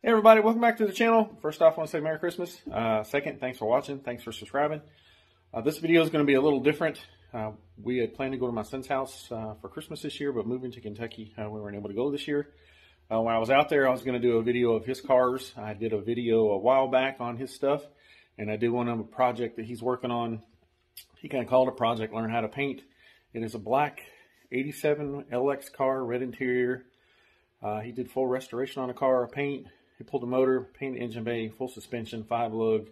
Hey everybody, welcome back to the channel. First off, I want to say Merry Christmas. Second, thanks for watching. Thanks for subscribing. This video is going to be a little different. We had planned to go to my son's house for Christmas this year, but moving to Kentucky, we weren't able to go this year. When I was out there, I was going to do a video of his cars. I did a video a while back on his stuff, and I did one of a project that he's working on. He kind of called it a project, Learn How to Paint. It is a black 87 LX car, red interior. He did full restoration on the car, paint. He pulled the motor, painted engine bay, full suspension, 5-lug.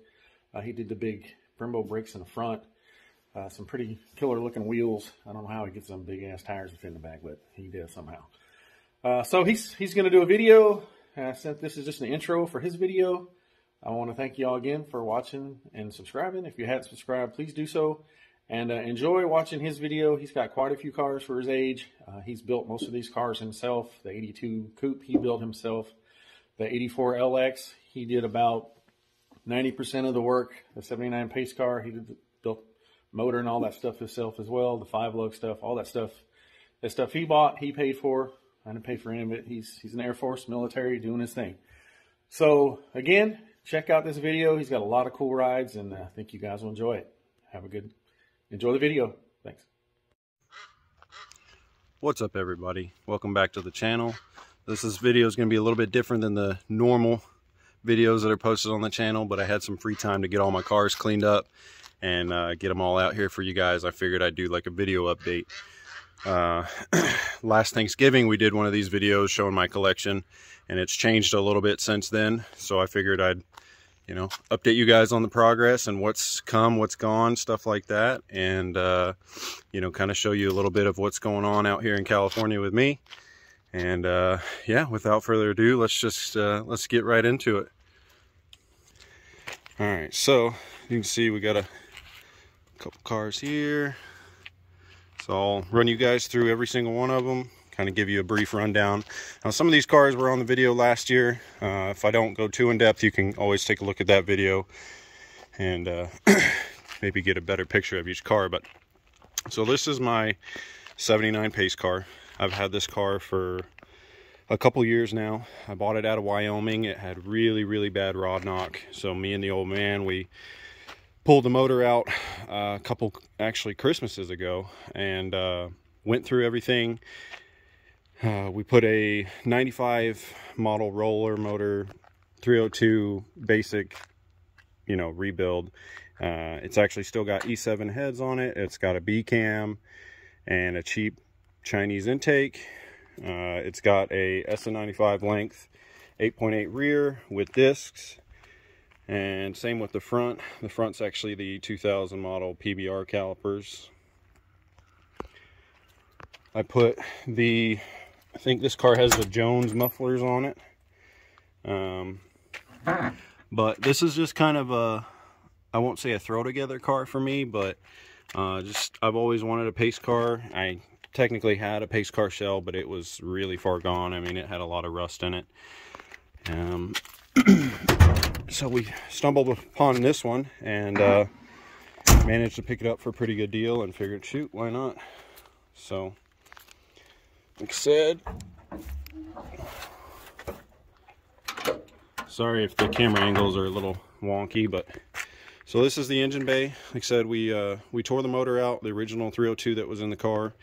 He did the big Brembo brakes in the front. Some pretty killer looking wheels. I don't know how he gets some big ass tires within the back, but he did somehow. So he's going to do a video. Since this is just an intro for his video, I want to thank you all again for watching and subscribing. If you hadn't subscribed, please do so. And enjoy watching his video. He's got quite a few cars for his age. He's built most of these cars himself. The 82 Coupe he built himself. The 84 LX, he did about 90% of the work. The 79 pace car, he built motor and all that stuff himself as well. The 5-lug stuff, all that stuff. That stuff he bought, he paid for. I didn't pay for any of it. He's in the Air Force, military, doing his thing. So again, check out this video. He's got a lot of cool rides, and I think you guys will enjoy it. Enjoy the video. Thanks. What's up, everybody? Welcome back to the channel. This video is going to be a little bit different than the normal videos that are posted on the channel, but I had some free time to get all my cars cleaned up and get them all out here for you guys. I figured I'd do like a video update. Last Thanksgiving we did one of these videos showing my collection, and it's changed a little bit since then, so I figured I'd update you guys on the progress and what's come, what's gone, stuff like that, and kind of show you a little bit of what's going on out here in California with me. And yeah, without further ado, let's get right into it. All right, so you can see we got a couple cars here, so I'll run you guys through every single one of them, kind of give you a brief rundown. Now, some of these cars were on the video last year. If I don't go too in depth, you can always take a look at that video and maybe get a better picture of each car. But so this is my 79 pace car. I've had this car for a couple years now. I bought it out of Wyoming. It had really bad rod knock, so me and the old man, we pulled the motor out a couple actually Christmases ago and went through everything. We put a 95 model roller motor, 302 basic, rebuild. It's actually still got E7 heads on it. It's got a B cam and a cheap Chinese intake. It's got a SN95 length 8.8 rear with discs, and same with the front. The front's actually the 2000 model PBR calipers. I think this car has the Jones mufflers on it, but this is just kind of I won't say a throw together car for me, but I've always wanted a pace car. I technically had a pace car shell, but it was really far gone. I mean, it had a lot of rust in it. So we stumbled upon this one and managed to pick it up for a pretty good deal and figured, shoot, why not? So, like I said, sorry if the camera angles are a little wonky, but so this is the engine bay. Like I said, we tore the motor out, the original 302 that was in the car,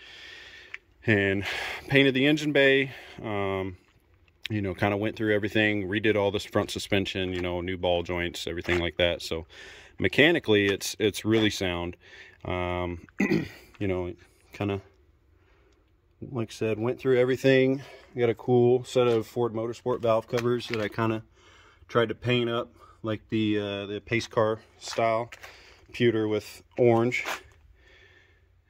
and painted the engine bay. Kind of went through everything, redid all this front suspension, new ball joints, everything like that. So mechanically it's really sound. Kind of, like I said, went through everything. Got a cool set of Ford Motorsport valve covers that I kind of tried to paint up like the pace car style, pewter with orange,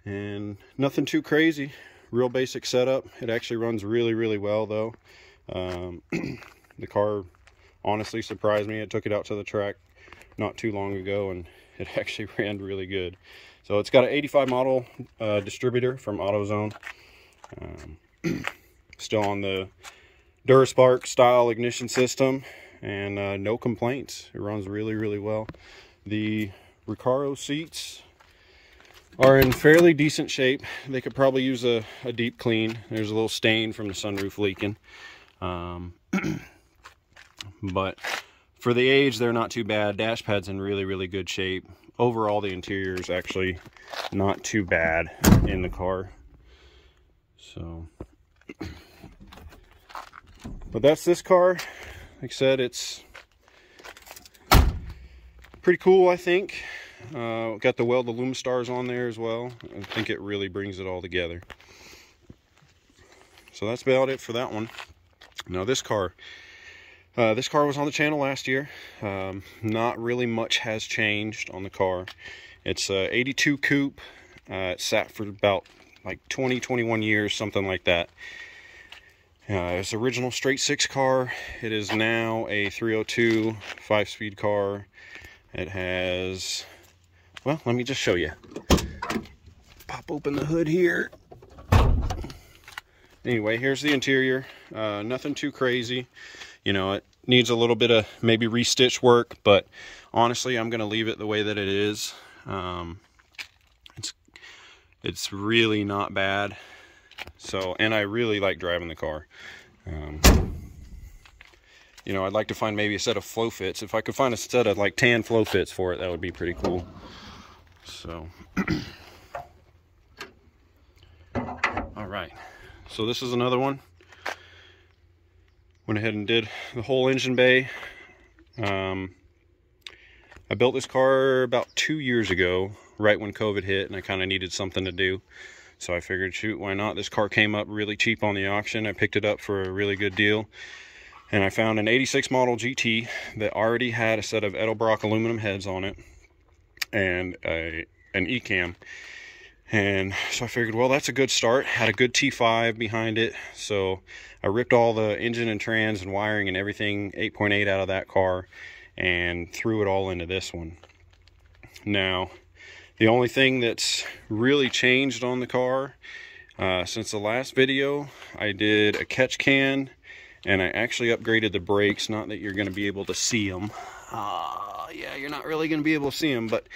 and nothing too crazy. Real basic setup. It actually runs really well though. The car honestly surprised me. I took it out to the track not too long ago and it actually ran really good. So it's got an 85 model distributor from AutoZone. Still on the Duraspark style ignition system, and no complaints. It runs really well. The Recaro seats are in fairly decent shape. They could probably use a deep clean. There's a little stain from the sunroof leaking. but for the age, they're not too bad. Dash pad's in really, really good shape. Overall, the interior is actually not too bad in the car. So, but that's this car. Like I said, it's pretty cool, I think. Got the weld Lumistars on there as well. I think it really brings it all together. So that's about it for that one. Now this car was on the channel last year. Not really much has changed on the car. It's a 82 coupe. It sat for about like 21 years, something like that. It's original straight six car. It is now a 302 5-speed car. It has, well, let me just show you. Pop open the hood here. Anyway, here's the interior. Nothing too crazy. You know, it needs a little bit of maybe restitch work, but honestly, I'm going to leave it the way that it is. It's really not bad. So, and I really like driving the car. You know, I'd like to find maybe a set of flow fits. If I could find a set of like tan flow fits for it, that would be pretty cool. So, all right. So this is another one. Went ahead and did the whole engine bay. I built this car about 2 years ago, right when COVID hit, and I kind of needed something to do. So I figured, shoot, why not? This car came up really cheap on the auction. I picked it up for a really good deal. And I found an 86 model GT that already had a set of Edelbrock aluminum heads on it and an E-cam. And so I figured, well, that's a good start. Had a good T5 behind it. So I ripped all the engine and trans and wiring and everything 8.8 out of that car and threw it all into this one. Now, the only thing that's really changed on the car since the last video, I did a catch can and I actually upgraded the brakes. Not that you're going to be able to see them. Yeah, you're not really going to be able to see them, but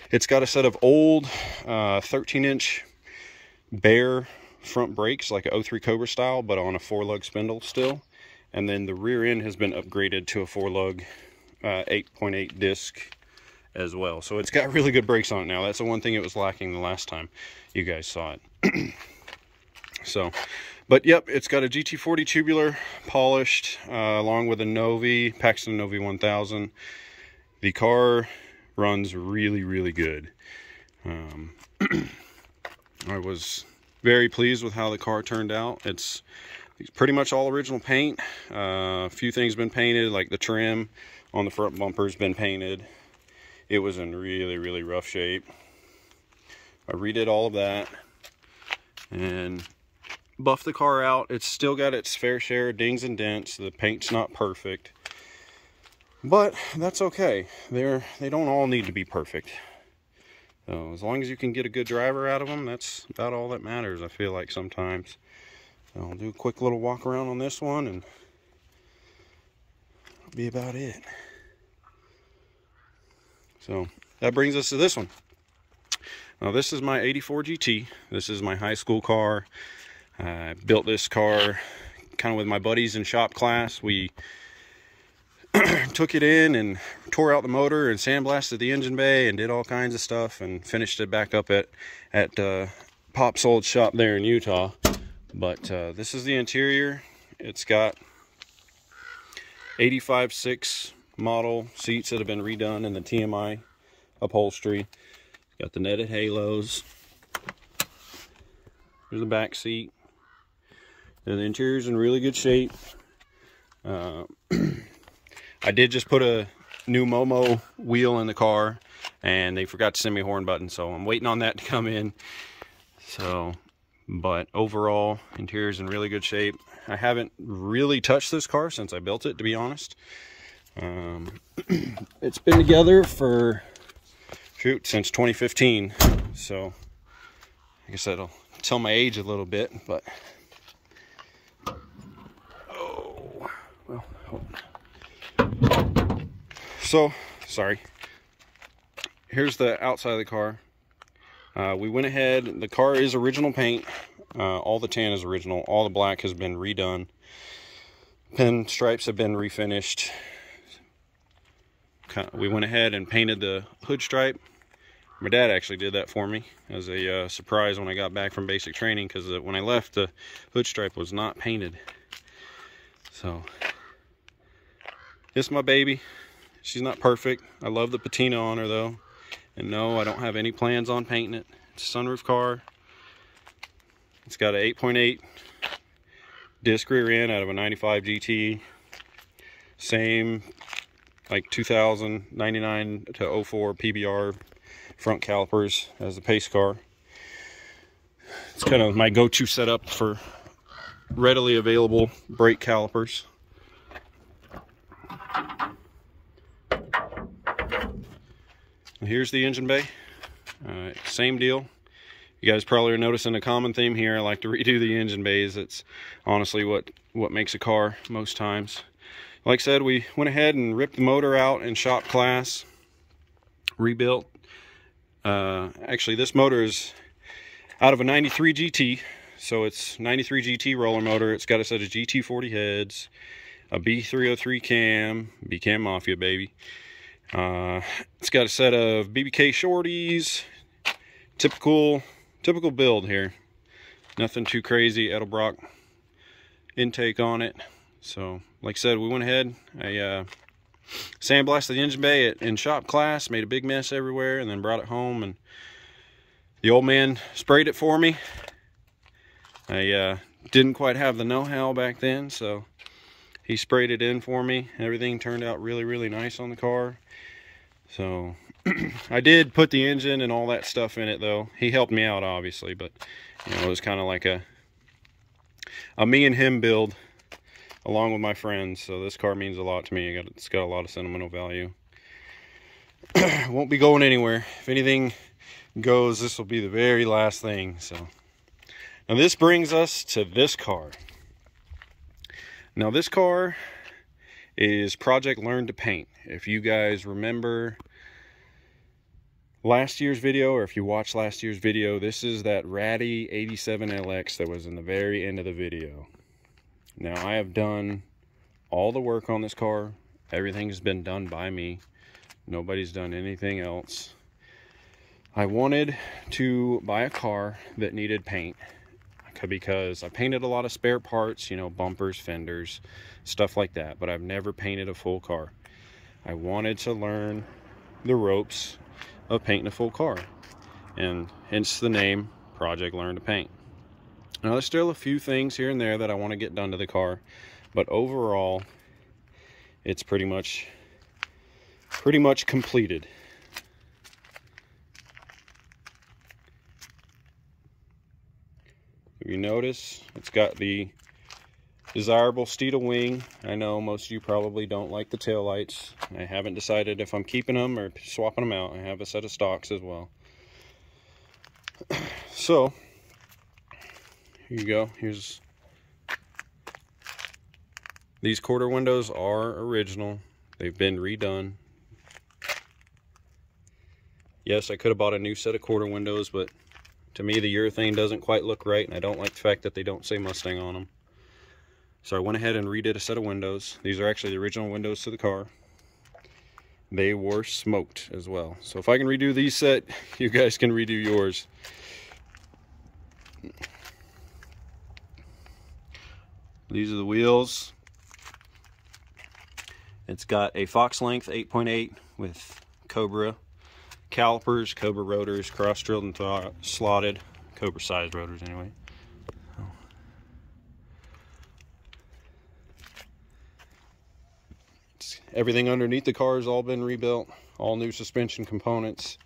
it's got a set of old 13-inch bare front brakes, like a 03 Cobra style, but on a 4-lug spindle still. And then the rear end has been upgraded to a 4-lug 8.8 disc as well. So it's got really good brakes on it now. That's the one thing it was lacking the last time you guys saw it. So, but yep, it's got a GT40 tubular, polished, along with a Novi, Paxton Novi 1000. The car runs really, really good. I was very pleased with how the car turned out. It's pretty much all original paint. A few things been painted, like the trim on the front bumper's been painted. It was in really, really rough shape. I redid all of that and buffed the car out. It's still got its fair share of dings and dents. The paint's not perfect, but that's okay. They don't all need to be perfect. So as long as you can get a good driver out of them, that's about all that matters, I feel like sometimes. So I'll do a quick little walk around on this one and that'll be about it. So that brings us to this one. Now this is my 84 GT. This is my high school car. I built this car kind of with my buddies in shop class. We took it in and tore out the motor and sandblasted the engine bay and did all kinds of stuff and finished it back up at Pop's old shop there in Utah. But this is the interior. It's got 85/6 model seats that have been redone in the TMI upholstery. Got the netted halos. Here's the back seat. And the interior's in really good shape. I did just put a new Momo wheel in the car, and they forgot to send me a horn button, so I'm waiting on that to come in. So, but overall, interior's in really good shape. I haven't really touched this car since I built it, to be honest. It's been together for, shoot, since 2015. So, I guess that'll tell my age a little bit, but oh, well, hold on. So, sorry. Here's the outside of the car. We went ahead, the car is original paint. All the tan is original. All the black has been redone. pinstripes have been refinished. We went ahead and painted the hood stripe. My dad actually did that for me as a surprise when I got back from basic training, because when I left, the hood stripe was not painted. So it's my baby. She's not perfect. I love the patina on her though. And no, I don't have any plans on painting it. It's a sunroof car. It's got an 8.8 disc rear end out of a 95 GT. Same like 2099 to 04 PBR front calipers as the pace car. It's kind of my go-to setup for readily available brake calipers. Here's the engine bay. Same deal. You guys probably are noticing a common theme here. I like to redo the engine bays. It's honestly what makes a car most times. Like I said, we went ahead and ripped the motor out in shop class, rebuilt. Actually, this motor is out of a 93 GT, so it's 93 GT roller motor. It's got a set of GT40 heads, a B303 cam, B-cam Mafia baby. It's got a set of BBK shorties. Typical build here. Nothing too crazy. Edelbrock intake on it. So, like I said, we went ahead. I sandblasted the engine bay in shop class, made a big mess everywhere, and then brought it home, and the old man sprayed it for me. I didn't quite have the know-how back then, so he sprayed it in for me. Everything turned out really, really nice on the car. So I did put the engine and all that stuff in it though. He helped me out obviously, but you know, it was kind of like a me and him build along with my friends. So this car means a lot to me. It's got a lot of sentimental value. Won't be going anywhere. If anything goes, this will be the very last thing. So now this brings us to this car. Now this car is Project Learn to Paint. If you guys remember last year's video, or if you watched last year's video, this is that ratty 87LX that was in the very end of the video. Now I have done all the work on this car. Everything's been done by me. Nobody's done anything else. I wanted to buy a car that needed paint, because I painted a lot of spare parts, you know, bumpers, fenders, stuff like that, but I've never painted a full car. I wanted to learn the ropes of painting a full car, and hence the name Project Learn to Paint. Now there's still a few things here and there that I want to get done to the car, but overall it's pretty much completed. If you notice, it's got the desirable Steeda wing. I know most of you probably don't like the taillights. I haven't decided if I'm keeping them or swapping them out. I have a set of stocks as well. So, here you go. Here's these quarter windows are original. They've been redone. Yes, I could have bought a new set of quarter windows, but to me the urethane doesn't quite look right, and I don't like the fact that they don't say Mustang on them. So I went ahead and redid a set of windows. These are actually the original windows to the car. They were smoked as well. So if I can redo these set, you guys can redo yours. These are the wheels. It's got a Fox length 8.8 with Cobra calipers, Cobra rotors, cross-drilled and slotted. Cobra sized rotors anyway. Everything underneath the car has all been rebuilt. All new suspension components,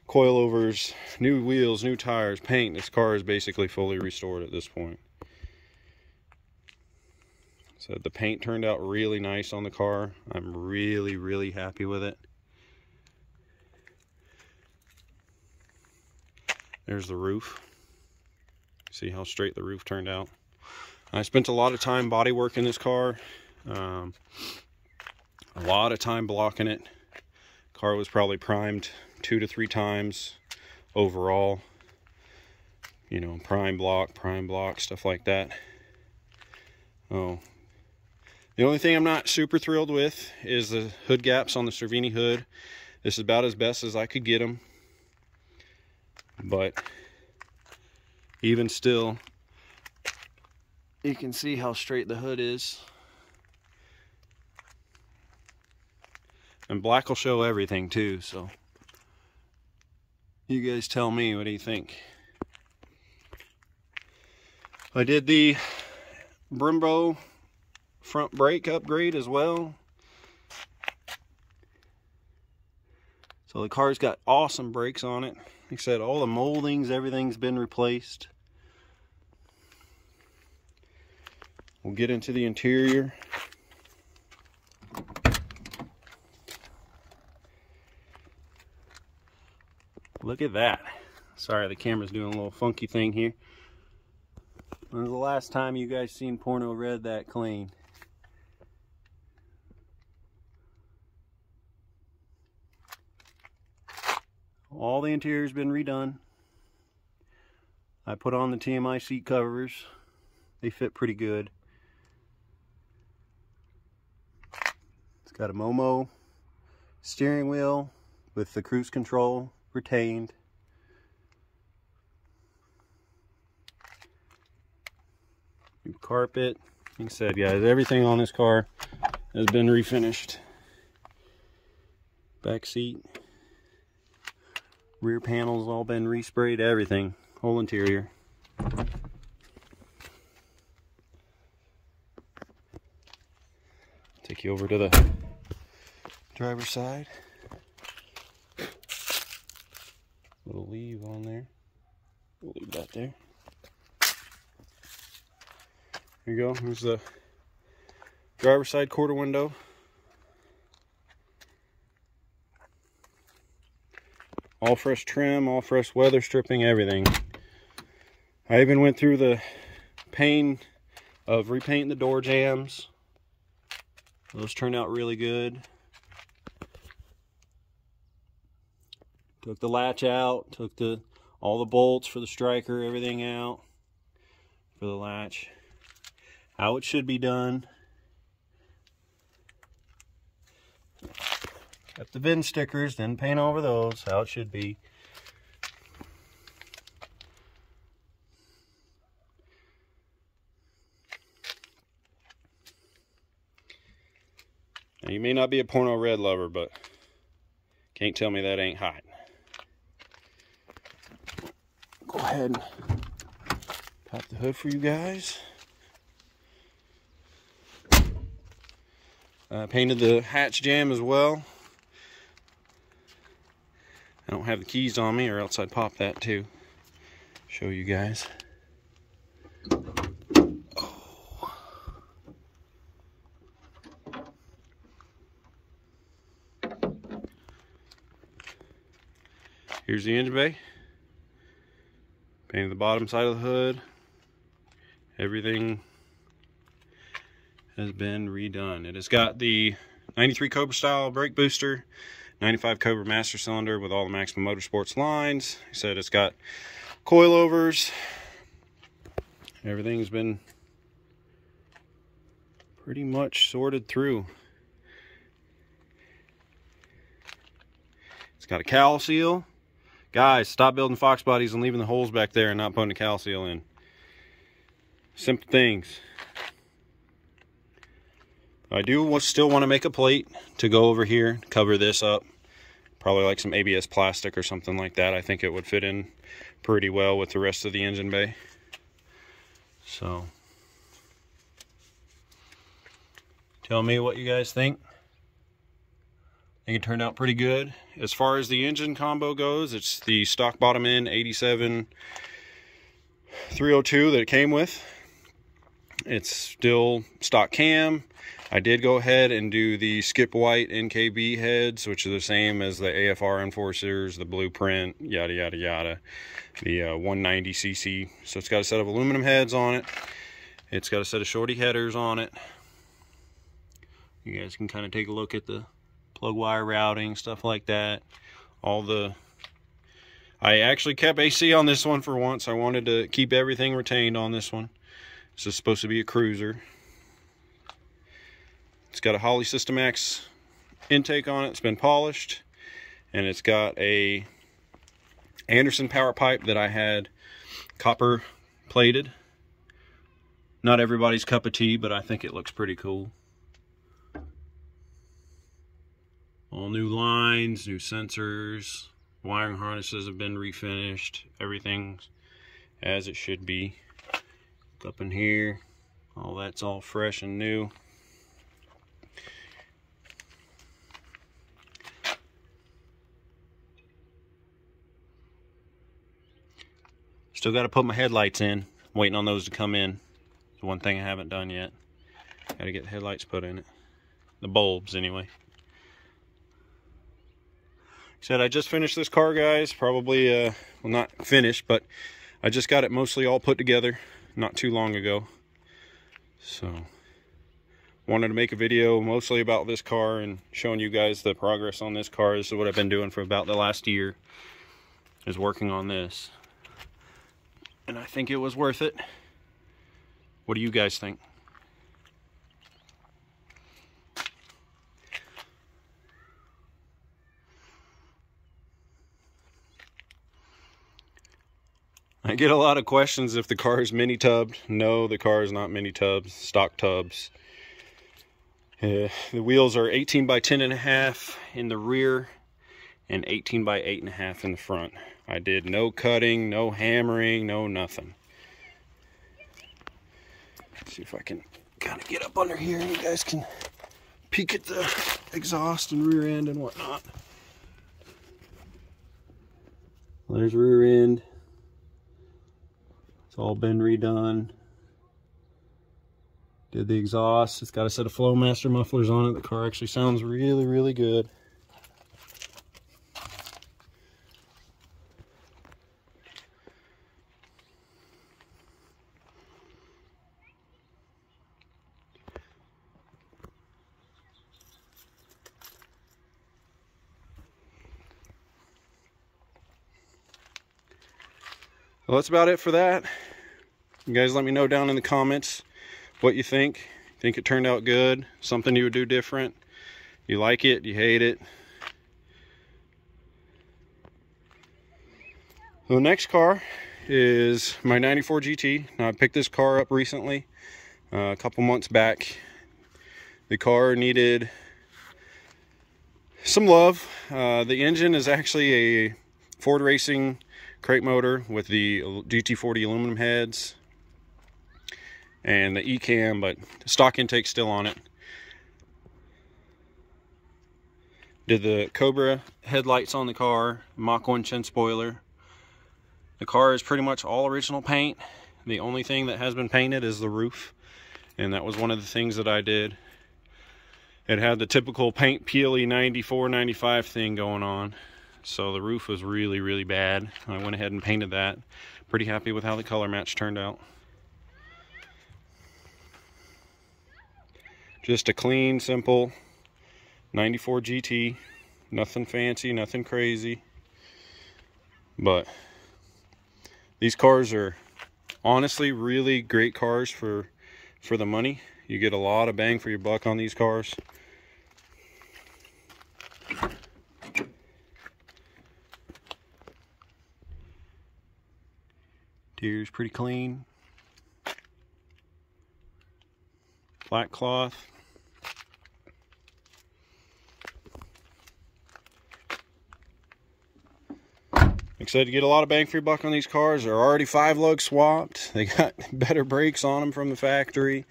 coilovers, new wheels, new tires, paint. This car is basically fully restored at this point. So the paint turned out really nice on the car. I'm really, really happy with it. There's the roof. See how straight the roof turned out. I spent a lot of time body working this car. A lot of time blocking it. Car was probably primed 2 to 3 times overall. You know, prime block, stuff like that. Oh, The only thing I'm not super thrilled with is the hood gaps on the Cervini hood. This is about as best as I could get them. But even still, you can see how straight the hood is. And black will show everything too, so you guys tell me, what do you think? I did the Brembo front brake upgrade as well. So the car's got awesome brakes on it. Like I said, all the moldings, everything's been replaced. We'll get into the interior. Look at that. Sorry, the camera's doing a little funky thing here. When was the last time you guys seen Porno Red that clean? All the interior's been redone. I put on the TMI seat covers. They fit pretty good. It's got a Momo steering wheel with the cruise control retained. New carpet. Like I said, guys, everything on this car has been refinished. Back seat. Rear panels all been resprayed, everything. Whole interior. Take you over to the driver's side. Little leave on there. We'll leave that there. There you go. Here's the driver's side quarter window. All fresh trim, all fresh weather stripping, everything. I even went through the pain of repainting the door jambs. Those turned out really good. Took the latch out, took all the bolts for the striker, everything out for the latch. How it should be done. Got the VIN stickers, then paint over those, how it should be. Now, you may not be a Porno Red lover, but can't tell me that ain't hot. Go ahead and pop the hood for you guys. Painted the hatch jamb as well. I don't have the keys on me, or else I'd pop that too. Show you guys. Oh. Here's the engine bay. Painted the bottom side of the hood. Everything has been redone. It has got the 93 Cobra style brake booster, 95 Cobra master cylinder with all the Maximum Motorsports lines. He said it's got coilovers. Everything's been pretty much sorted through. It's got a cowl seal. Guys, stop building Fox bodies and leaving the holes back there and not putting a cowl seal in. Simple things. I do still want to make a plate to go over here, cover this up. Probably like some ABS plastic or something like that. I think it would fit in pretty well with the rest of the engine bay. So, tell me what you guys think. I think it turned out pretty good. As far as the engine combo goes, it's the stock bottom end 87 302 that it came with. It's still stock cam. I did go ahead and do the Skip White NKB heads, which are the same as the AFR Enforcers, the Blueprint, yada, yada, yada. The 190cc. So it's got a set of aluminum heads on it. It's got a set of shorty headers on it. You guys can kind of take a look at the plug wire routing, stuff like that. I actually kept AC on this one for once. I wanted to keep everything retained on this one. This is supposed to be a cruiser. It's got a Holley System X intake on it. It's been polished, and it's got a Anderson power pipe that I had copper plated. Not everybody's cup of tea, but I think it looks pretty cool. All new lines, new sensors, wiring harnesses have been refinished. Everything's as it should be. Look up in here, all that's all fresh and new. Still got to put my headlights in. Waiting on those to come in. It's one thing I haven't done yet. Got to get the headlights put in it. The bulbs, anyway. Said I just finished this car, guys. Probably, well, not finished, but I just got it mostly all put together not too long ago. So, wanted to make a video mostly about this car and showing you guys the progress on this car. This is what I've been doing for about the last year, is working on this. And I think it was worth it. What do you guys think? I get a lot of questions if the car is mini tubbed. No, the car is not mini tubs, stock tubs. The wheels are 18 by 10.5 in the rear and 18 by 8.5 in the front. I did no cutting, no hammering, no nothing. Let's see if I can kind of get up under here and you guys can peek at the exhaust and rear end and whatnot. There's rear end. It's all been redone. Did the exhaust. It's got a set of Flowmaster mufflers on it. The car actually sounds really, really good. Well, that's about it for that. You guys let me know down in the comments what you think. Think it turned out good? Something you would do different? You like it? You hate it? The next car is my 94 GT. Now, I picked this car up recently, a couple months back. The car needed some love. The engine is actually a Ford Racing crate motor with the GT40 aluminum heads and the E-cam, but the stock intake's still on it. Did the Cobra headlights on the car, Mach 1 chin spoiler. The car is pretty much all original paint. The only thing that has been painted is the roof, and that was one of the things that I did. It had the typical paint peely 94, 95 thing going on. So the roof was really, really bad. I went ahead and painted that. Pretty happy with how the color match turned out. Just a clean, simple 94 GT. Nothing fancy, nothing crazy. But these cars are honestly really great cars for the money. You get a lot of bang for your buck on these cars. Interior's pretty clean. Black cloth. Like I said, you get a lot of bang for your buck on these cars. They're already 5-lug swapped. They got better brakes on them from the factory.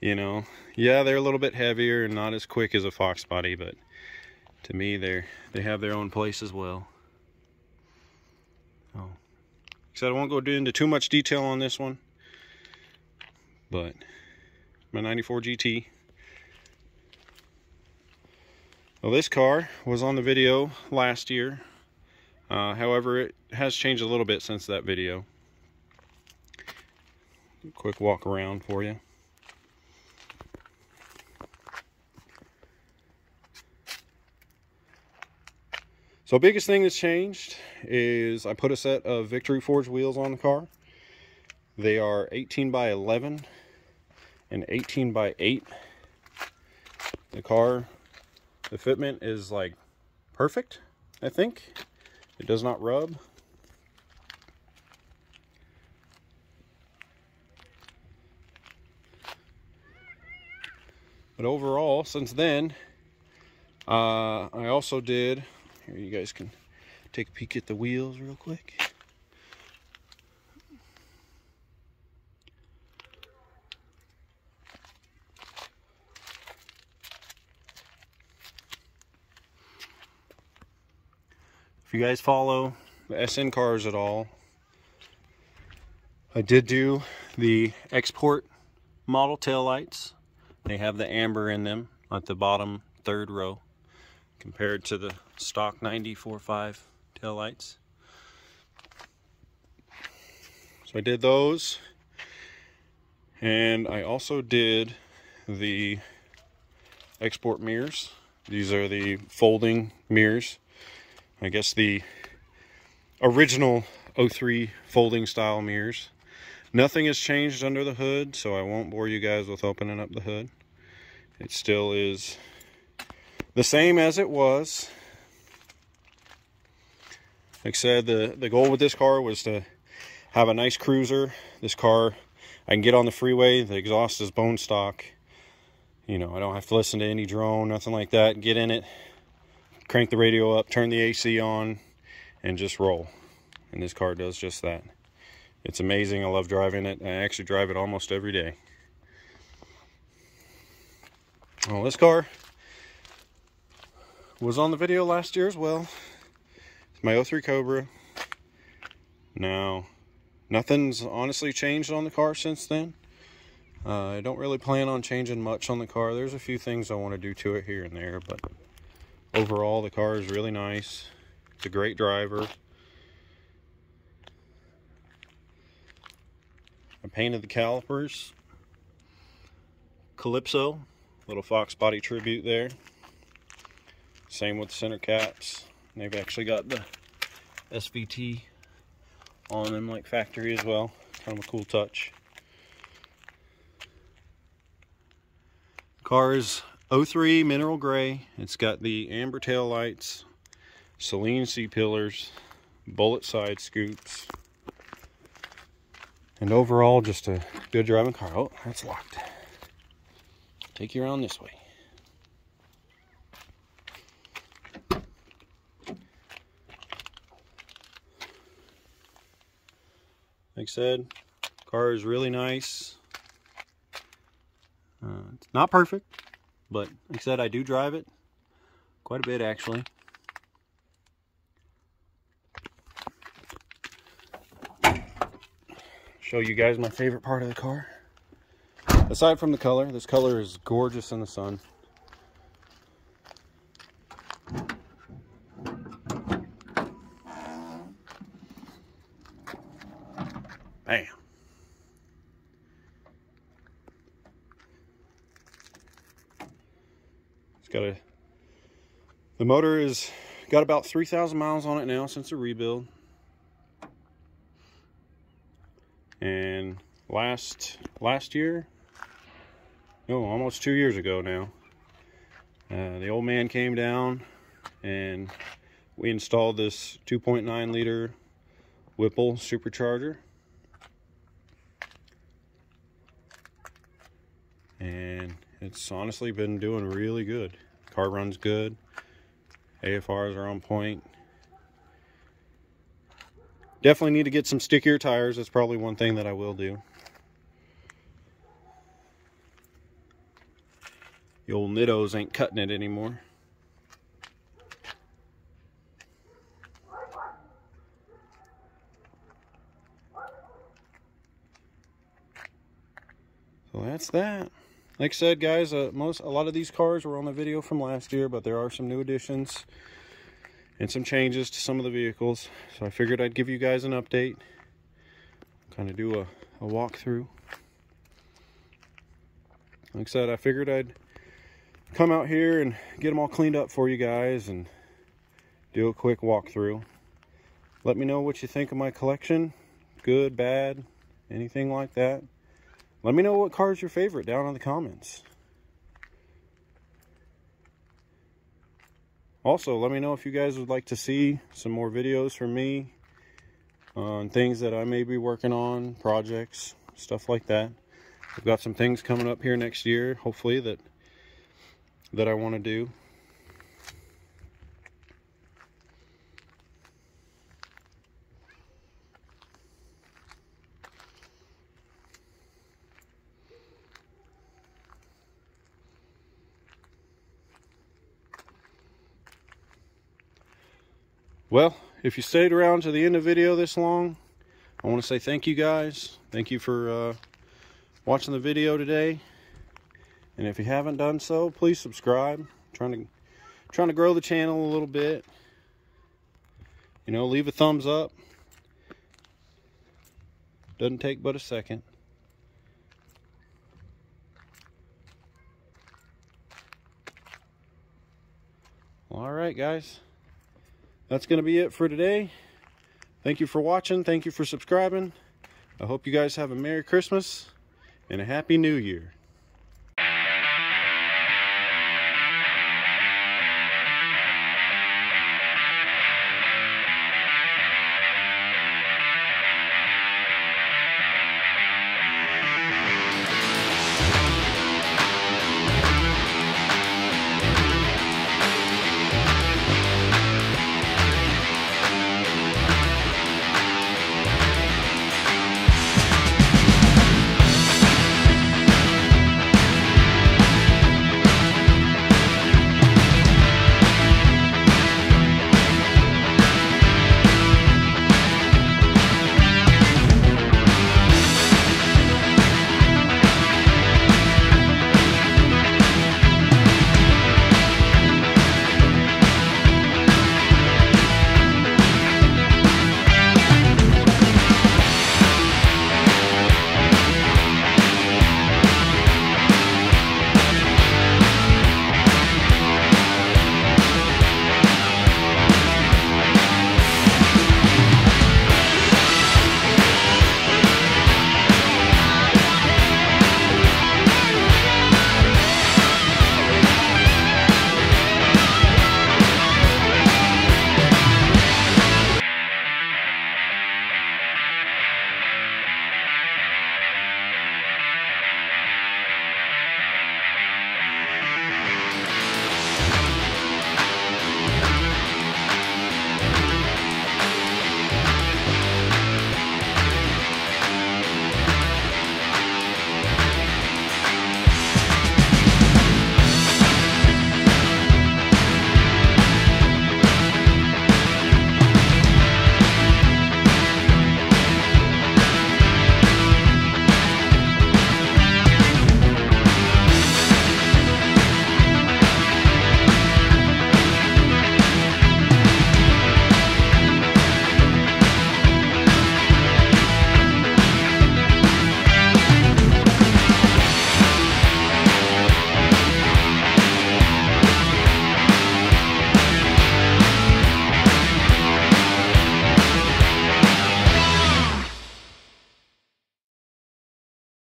You know, yeah, they're a little bit heavier and not as quick as a Fox body, but to me, they have their own place as well. Oh. So I won't go into too much detail on this one, but my 94 GT. Well, this car was on the video last year. However, it has changed a little bit since that video. Quick walk around for you. So biggest thing that's changed is I put a set of Victory Forge wheels on the car. They are 18 by 11 and 18 by 8. The car, the fitment is like perfect, I think. It does not rub. But overall, since then, I also did, here you guys can take a peek at the wheels real quick. If you guys follow the SN cars at all, I did do the export model taillights. They have the amber in them at the bottom third row compared to the stock 94.5 taillights. So I did those, and I also did the export mirrors. These are the folding mirrors. I guess the original 03 folding style mirrors. Nothing has changed under the hood, so I won't bore you guys with opening up the hood. It still is the same as it was. Like I said, the goal with this car was to have a nice cruiser. This car, I can get on the freeway, the exhaust is bone stock. You know, I don't have to listen to any drone, nothing like that. Get in it, crank the radio up, turn the AC on, and just roll. And this car does just that. It's amazing. I love driving it. I actually drive it almost every day. Well, this car was on the video last year as well. It's my 03 Cobra. Now, nothing's honestly changed on the car since then. I don't really plan on changing much on the car. There's a few things I want to do to it here and there, but overall the car is really nice. It's a great driver. I painted the calipers Calypso, little Fox body tribute there. Same with the center caps. They've actually got the SVT on them like factory as well. Kind of a cool touch. Car is 03 mineral gray. It's got the amber tail lights, Celine C-pillars, bullet side scoops, and overall just a good driving car. Oh, that's locked. Take you around this way. Like I said, car is really nice. It's not perfect, but like I said, I do drive it quite a bit actually. Show you guys my favorite part of the car. Aside from the color, this color is gorgeous in the sun. Bam. It's got the motor is got about 3,000 miles on it now since the rebuild. And last year, no, almost 2 years ago now, the old man came down and we installed this 2.9 liter Whipple supercharger. And it's honestly been doing really good. Car runs good. AFRs are on point. Definitely need to get some stickier tires. That's probably one thing that I will do. The old Nittos ain't cutting it anymore. So that's that. Like I said, guys, a lot of these cars were on the video from last year, but there are some new additions and some changes to some of the vehicles. So I figured I'd give you guys an update. Kind of do a walkthrough. Like I said, I figured I'd come out here and get them all cleaned up for you guys and do a quick walkthrough. Let me know what you think of my collection. Good, bad, anything like that. Let me know what car is your favorite down in the comments. Also, let me know if you guys would like to see some more videos from me on things that I may be working on, projects, stuff like that. I've got some things coming up here next year, hopefully, that I want to do. Well, if you stayed around to the end of the video this long, I want to say thank you guys. Thank you for watching the video today. And if you haven't done so, please subscribe. I'm trying to grow the channel a little bit. You know, leave a thumbs up. Doesn't take but a second. All right, guys. That's going to be it for today. Thank you for watching. Thank you for subscribing. I hope you guys have a Merry Christmas and a Happy New Year.